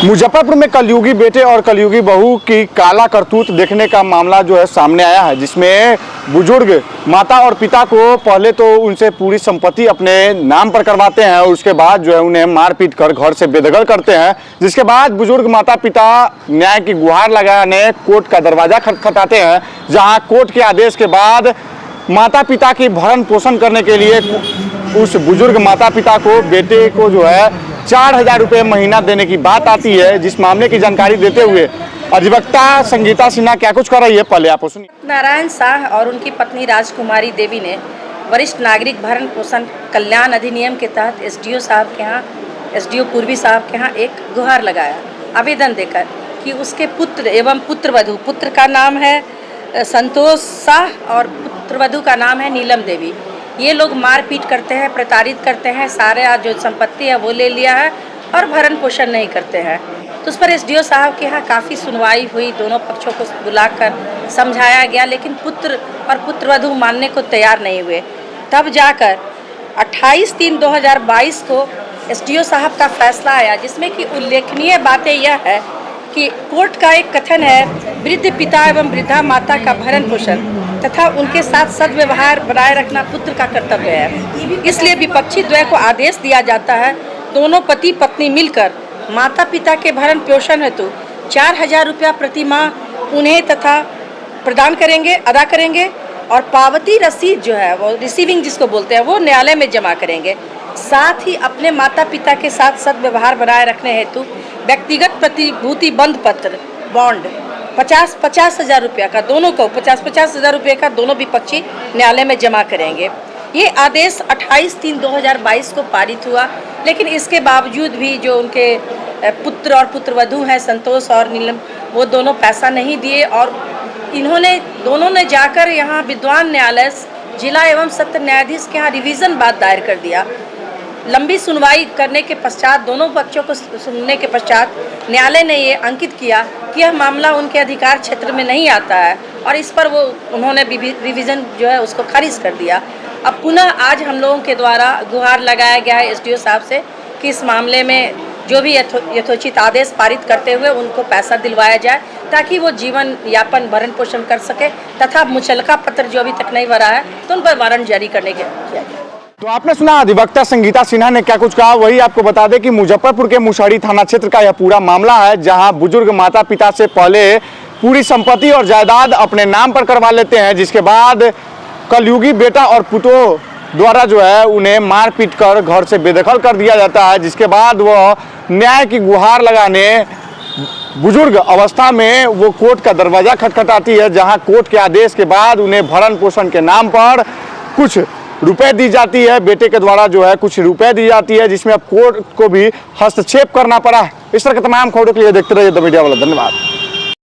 मुजफ्फरपुर में कलयुगी बेटे और कलयुगी बहू की काला करतूत देखने का मामला जो है सामने आया है, जिसमें बुजुर्ग माता और पिता को पहले तो उनसे पूरी संपत्ति अपने नाम पर करवाते हैं और उसके बाद जो है उन्हें मारपीट कर घर से बेदखल करते हैं। जिसके बाद बुजुर्ग माता पिता न्याय की गुहार लगाने कोर्ट का दरवाजा खटखटाते हैं, जहाँ कोर्ट के आदेश के बाद माता पिता की भरण पोषण करने के लिए उस बुजुर्ग माता पिता को बेटे को जो है 4,000 रुपये महीना देने की बात आती है। जिस मामले की जानकारी देते हुए अधिवक्ता संगीता सिन्हा क्या कुछ कर रही है, पहले आप सुनिए। नारायण शाह और उनकी पत्नी राजकुमारी देवी ने वरिष्ठ नागरिक भरण पोषण कल्याण अधिनियम के तहत एसडीओ साहब के यहाँ, एसडीओ पूर्वी साहब के यहाँ एक गुहार लगाया आवेदन देकर कि उसके पुत्र एवं पुत्रवधू, पुत्र का नाम है संतोष शाह और पुत्रवधू का नाम है नीलम देवी, ये लोग मारपीट करते हैं, प्रताड़ित करते हैं, सारे जो संपत्ति है वो ले लिया है और भरण पोषण नहीं करते हैं। तो उस पर एसडीओ साहब के यहाँ काफ़ी सुनवाई हुई, दोनों पक्षों को बुलाकर समझाया गया, लेकिन पुत्र और पुत्रवधू मानने को तैयार नहीं हुए। तब जाकर 28/3/2022 को एसडीओ साहब का फैसला आया, जिसमें कि उल्लेखनीय बातें यह है कि कोर्ट का एक कथन है, वृद्ध पिता एवं वृद्धा माता का भरण पोषण तथा उनके साथ सद्व्यवहार बनाए रखना पुत्र का कर्तव्य है। इसलिए विपक्षी द्वय को आदेश दिया जाता है, दोनों पति पत्नी मिलकर माता पिता के भरण पोषण हेतु 4,000 रुपया प्रति माह उन्हें तथा प्रदान करेंगे, अदा करेंगे और पावती रसीद जो है वो रिसीविंग जिसको बोलते हैं वो न्यायालय में जमा करेंगे। साथ ही अपने माता पिता के साथ सद्व्यवहार बनाए रखने हेतु व्यक्तिगत प्रतिभूति बंध पत्र बॉन्ड 50,000 रुपया का दोनों को 50,000 रुपये का दोनों विपक्षी न्यायालय में जमा करेंगे। ये आदेश 28/3/2022 को पारित हुआ, लेकिन इसके बावजूद भी जो उनके पुत्र और पुत्रवधू हैं संतोष और नीलम, वो दोनों पैसा नहीं दिए और इन्होंने दोनों ने जाकर यहाँ विद्वान न्यायालय जिला एवं सत्र न्यायाधीश के यहाँ रिवीजन बात दायर कर दिया। लंबी सुनवाई करने के पश्चात, दोनों पक्षों को सुनने के पश्चात न्यायालय ने ये अंकित किया कि यह मामला उनके अधिकार क्षेत्र में नहीं आता है और इस पर वो उन्होंने रिवीजन जो है उसको खारिज कर दिया। अब पुनः आज हम लोगों के द्वारा गुहार लगाया गया है एसडीओ साहब से कि इस मामले में जो भी यथोचित आदेश पारित करते हुए उनको पैसा दिलवाया जाए, ताकि वो जीवन यापन भरण पोषण कर सके तथा मुचलका पत्र जो अभी तक नहीं भरा है तो उन पर वारंट जारी करने के किया जाए। तो आपने सुना अधिवक्ता संगीता सिन्हा ने क्या कुछ कहा। वही आपको बता दें कि मुजफ्फरपुर के मुसहरी थाना क्षेत्र का यह पूरा मामला है, जहां बुजुर्ग माता पिता से पहले पूरी संपत्ति और जायदाद अपने नाम पर करवा लेते हैं, जिसके बाद कलयुगी बेटा और पुतों द्वारा जो है उन्हें मारपीट कर घर से बेदखल कर दिया जाता है। जिसके बाद वह न्याय की गुहार लगाने बुजुर्ग अवस्था में वो कोर्ट का दरवाजा खटखटाती है, जहां कोर्ट के आदेश के बाद उन्हें भरण पोषण के नाम पर कुछ रुपए दी जाती है, बेटे के द्वारा जो है कुछ रुपए दी जाती है, जिसमें अब कोर्ट को भी हस्तक्षेप करना पड़ा है। इस तरह के तमाम खबरों के लिए देखते रहिए द मीडिया वाला। धन्यवाद।